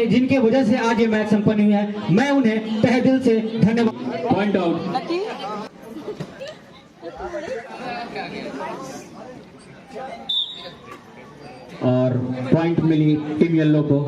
जिनके वजह से आज ये मैच संपन्न हुआ है, मैं उन्हें तहे दिल से धन्यवाद। Point out. और पॉइंट मिली टीम येलो को।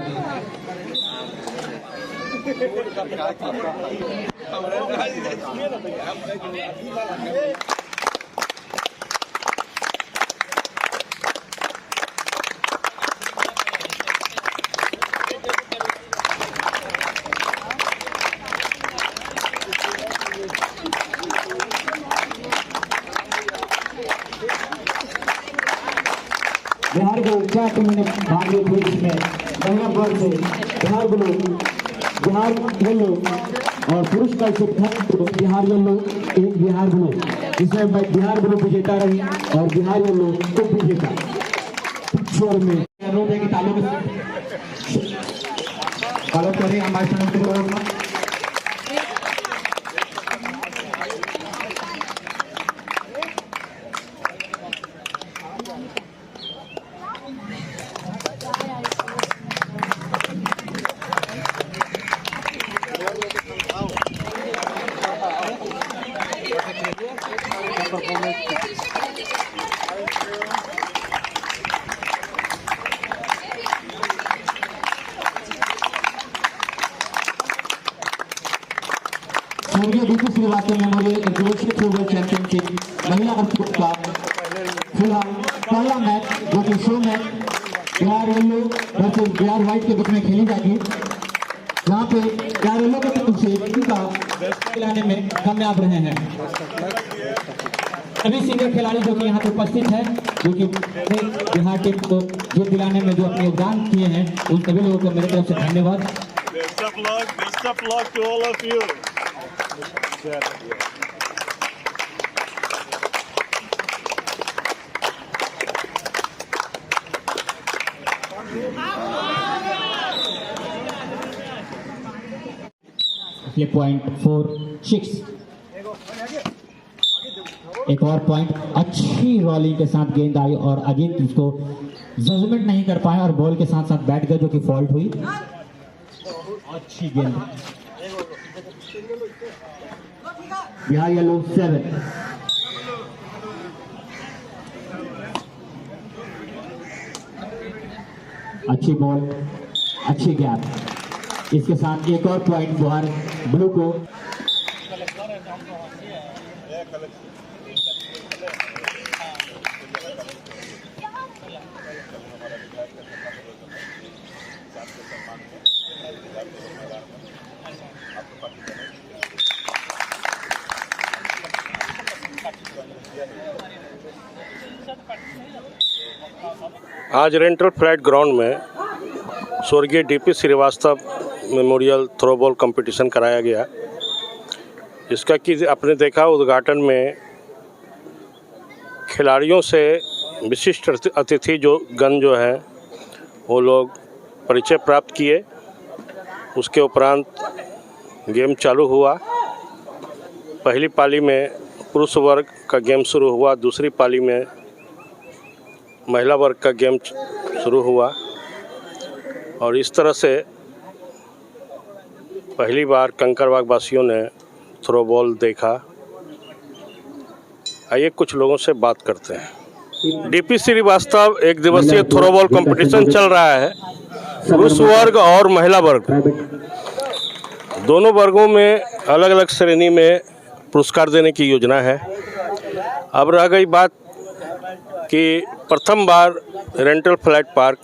बिहार को 4 मिनट भाग रहे थे इसमें महिला वर्ग से बिहार ब्लू, बिहार येलो और पुरुष का बिहार येलो एक बिहार ब्लू, जिसमें बिहार ब्लू विजेता रही और बिहार येलो उप विजेता। शोर में अनुरोध है कि तालों के फॉलो करें हमारे चैनल के लोग। Surya DP Srivastava memorial international throwball championship महिला वर्ग का फिलहाल पहला मैच जो कि show match Bihar yellow versus Bihar white के बीच में खेली जाएगी, जहाँ पे बिहार येलो के तरफ से इनका खिलाने में कामयाब रहे हैं। सभी सीनियर खिलाड़ी जो कि यहाँ पे उपस्थित है, जो कि बिहार टीम को जीत दिलाने में जो अपने योगदान किए हैं, उन सभी लोगों को मेरी तरफ से धन्यवाद। Best of luck to all of you. Point 4-6 एक और पॉइंट। अच्छी रॉलिंग के साथ गेंद आई और अजीत उसको जजमेंट नहीं कर पाए और बॉल के साथ साथ बैठ गए, जो कि फॉल्ट हुई। अच्छी गेंद। बिहार येलो 7। अच्छी बॉल, अच्छी गैप। इसके साथ एक और पॉइंट बिहार ब्लू को। आज रेंटल फ्लैट ग्राउंड में स्वर्गीय DP Srivastava memorial throwball competition कराया गया, जिसका कि आपने देखा उद्घाटन में खिलाड़ियों से विशिष्ट अतिथि गण जो है वो लोग परिचय प्राप्त किए। उसके उपरांत गेम चालू हुआ। पहली पाली में पुरुष वर्ग का गेम शुरू हुआ, दूसरी पाली में महिला वर्ग का गेम शुरू हुआ और इस तरह से पहली बार कंकड़बाग वासियों ने थ्रोबॉल देखा। आइए कुछ लोगों से बात करते हैं। डीपी श्रीवास्तव एक दिवसीय थ्रोबॉल कंपटीशन चल रहा है। पुरुष वर्ग और महिला वर्ग दोनों वर्गों में अलग अलग श्रेणी में पुरस्कार देने की योजना है। अब रह गई बात कि प्रथम बार rental flat park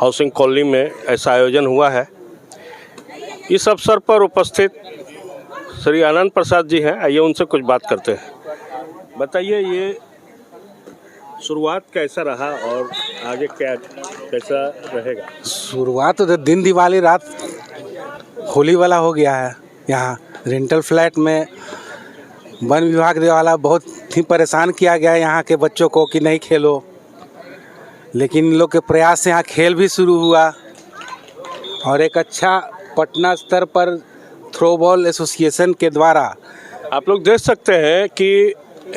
housing colony में ऐसा आयोजन हुआ है। इस अवसर पर उपस्थित श्री आनंद प्रसाद जी हैं, आइए उनसे कुछ बात करते हैं। बताइए ये शुरुआत कैसा रहा और आगे कैसा रहेगा? शुरुआत तो दिन दिवाली रात होली वाला हो गया है। यहाँ रेंटल फ्लैट में वन विभाग वाला बहुत ही परेशान किया गया है यहाँ के बच्चों को कि नहीं खेलो, लेकिन इन लोग के प्रयास से यहाँ खेल भी शुरू हुआ और एक अच्छा पटना स्तर पर थ्रोबॉल एसोसिएशन के द्वारा आप लोग देख सकते हैं कि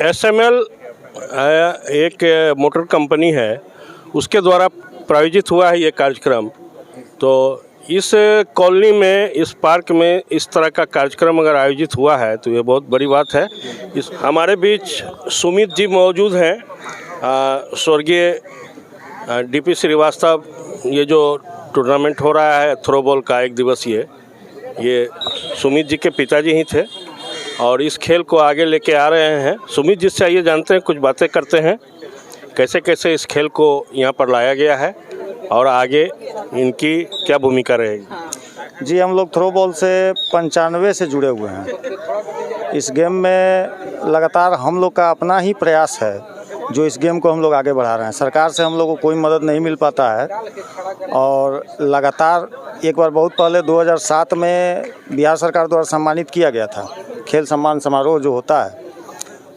एसएमएल एक मोटर कंपनी है, उसके द्वारा प्रायोजित हुआ है ये कार्यक्रम। तो इस कॉलोनी में, इस पार्क में इस तरह का कार्यक्रम अगर आयोजित हुआ है तो ये बहुत बड़ी बात है। इस हमारे बीच सुमित जी मौजूद हैं, स्वर्गीय डीपी श्रीवास्तव। ये जो टूर्नामेंट हो रहा है थ्रोबॉल का 1 दिवसीय, ये सुमित जी के पिताजी ही थे और इस खेल को आगे लेके आ रहे हैं। सुमित जी से आइए जानते हैं, कुछ बातें करते हैं, कैसे कैसे इस खेल को यहाँ पर लाया गया है और आगे इनकी क्या भूमिका रहेगी। जी, हम लोग थ्रो बॉल से 95 से जुड़े हुए हैं। इस गेम में लगातार हम लोग का अपना ही प्रयास है जो इस गेम को हम लोग आगे बढ़ा रहे हैं। सरकार से हम लोग को कोई मदद नहीं मिल पाता है और लगातार एक बार बहुत पहले 2007 में बिहार सरकार द्वारा सम्मानित किया गया था। खेल सम्मान समारोह जो होता है,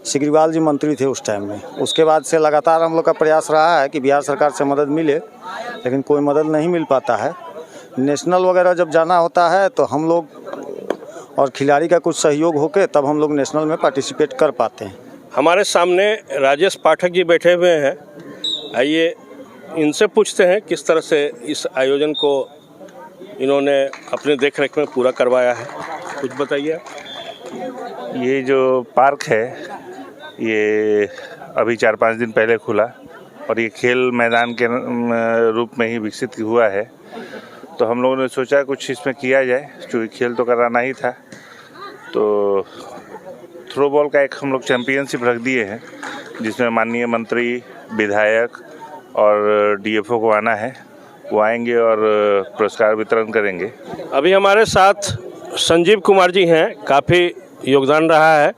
सिग्रीवाल जी मंत्री थे उस टाइम में। उसके बाद से लगातार हम लोग का प्रयास रहा है कि बिहार सरकार से मदद मिले, लेकिन कोई मदद नहीं मिल पाता है। नेशनल वगैरह जब जाना होता है तो हम लोग और खिलाड़ी का कुछ सहयोग होके तब हम लोग नेशनल में पार्टिसिपेट कर पाते हैं। हमारे सामने राजेश पाठक जी बैठे हुए हैं, आइए इनसे पूछते हैं किस तरह से इस आयोजन को इन्होंने अपने देखरेख में पूरा करवाया है। कुछ बताइए। ये जो पार्क है ये अभी 4-5 दिन पहले खुला और ये खेल मैदान के रूप में ही विकसित हुआ है। तो हम लोगों ने सोचा कुछ इसमें किया जाए, क्योंकि खेल तो कराना ही था। तो थ्रो बॉल का एक हम लोग चैम्पियनशिप रख दिए हैं, जिसमें माननीय मंत्री, विधायक और डीएफओ को आना है। वो आएंगे और पुरस्कार वितरण करेंगे। अभी हमारे साथ संजीव कुमार जी हैं, काफ़ी योगदान रहा है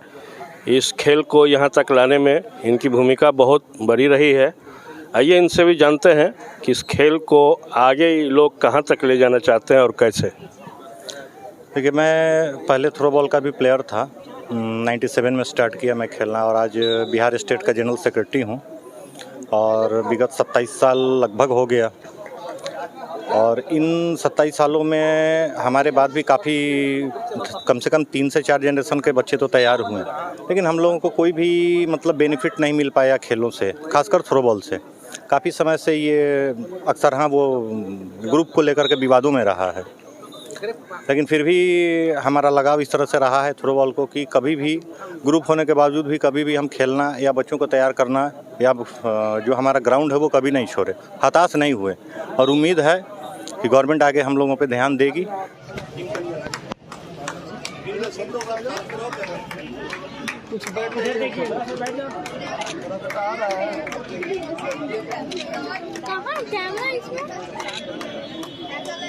इस खेल को यहाँ तक लाने में, इनकी भूमिका बहुत बड़ी रही है। आइए इनसे भी जानते हैं कि इस खेल को आगे लोग कहाँ तक ले जाना चाहते हैं और कैसे। देखिए, मैं पहले थ्रो बॉल का भी प्लेयर था। 97 में स्टार्ट किया मैं खेलना और आज बिहार स्टेट का जनरल सेक्रेटरी हूँ और विगत 27 साल लगभग हो गया। और इन 27 सालों में हमारे बाद भी काफ़ी कम से कम 3 से 4 जनरेशन के बच्चे तो तैयार हुए, लेकिन हम लोगों को कोई भी मतलब बेनिफिट नहीं मिल पाया खेलों से, खासकर थ्रो बॉल से। काफ़ी समय से ये अक्सर वो ग्रुप को लेकर के विवादों में रहा है, लेकिन फिर भी हमारा लगाव इस तरह से रहा है थ्रो बॉल को कि कभी भी ग्रुप होने के बावजूद भी कभी भी हम खेलना या बच्चों को तैयार करना या जो हमारा ग्राउंड है वो कभी नहीं छोड़े, हताश नहीं हुए। और उम्मीद है कि गवर्नमेंट आगे हम लोगों पे ध्यान देगी।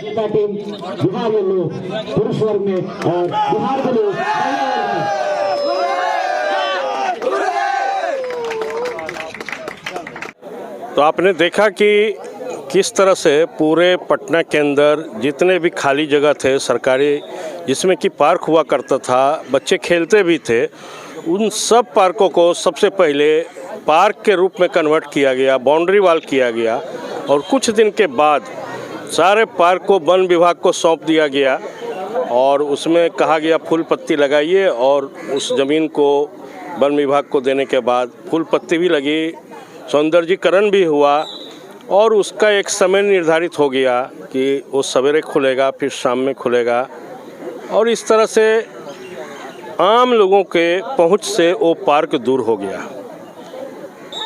टीम बिहार येलो पुरुष वर्ग में और बिहार येलो महिला वर्ग में। तो आपने देखा कि किस तरह से पूरे पटना के अंदर जितने भी खाली जगह थे सरकारी, जिसमें कि पार्क हुआ करता था, बच्चे खेलते भी थे, उन सब पार्कों को सबसे पहले पार्क के रूप में कन्वर्ट किया गया, बाउंड्री वॉल किया गया और कुछ दिन के बाद सारे पार्क को वन विभाग को सौंप दिया गया और उसमें कहा गया फूल पत्ती लगाइए। और उस ज़मीन को वन विभाग को देने के बाद फूल पत्ती भी लगी, सौंदर्यीकरण भी हुआ और उसका एक समय निर्धारित हो गया कि वो सवेरे खुलेगा फिर शाम में खुलेगा। और इस तरह से आम लोगों के पहुंच से वो पार्क दूर हो गया।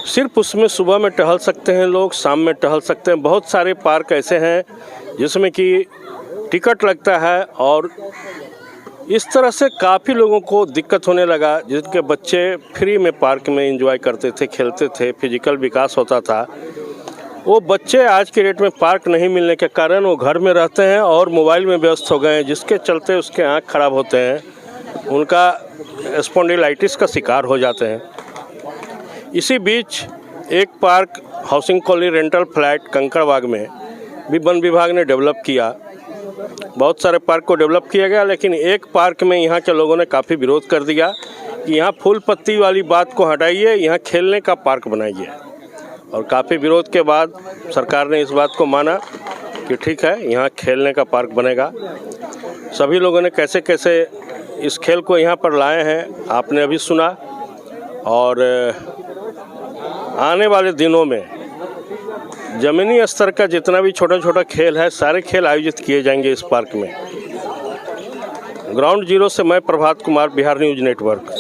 सिर्फ उसमें सुबह में टहल सकते हैं लोग, शाम में टहल सकते हैं। बहुत सारे पार्क ऐसे हैं जिसमें कि टिकट लगता है और इस तरह से काफ़ी लोगों को दिक्कत होने लगा, जिनके बच्चे फ्री में पार्क में एंजॉय करते थे, खेलते थे, फिजिकल विकास होता था। वो बच्चे आज के डेट में पार्क नहीं मिलने के कारण वो घर में रहते हैं और मोबाइल में व्यस्त हो गए हैं, जिसके चलते उसके आँख खराब होते हैं, उनका स्पॉन्डिलाइटिस का शिकार हो जाते हैं। इसी बीच एक park housing colony rental flat Kankarbagh में भी वन विभाग ने डेवलप किया। बहुत सारे पार्क को डेवलप किया गया, लेकिन एक पार्क में यहाँ के लोगों ने काफ़ी विरोध कर दिया कि यहाँ फूल पत्ती वाली बात को हटाइए, यहाँ खेलने का पार्क बनाइए। और काफ़ी विरोध के बाद सरकार ने इस बात को माना कि ठीक है, यहाँ खेलने का पार्क बनेगा। सभी लोगों ने कैसे कैसे इस खेल को यहाँ पर लाए हैं आपने अभी सुना। और आने वाले दिनों में ज़मीनी स्तर का जितना भी छोटा छोटा खेल है, सारे खेल आयोजित किए जाएंगे इस पार्क में। ग्राउंड जीरो से मैं प्रभात कुमार, बिहार न्यूज़ नेटवर्क।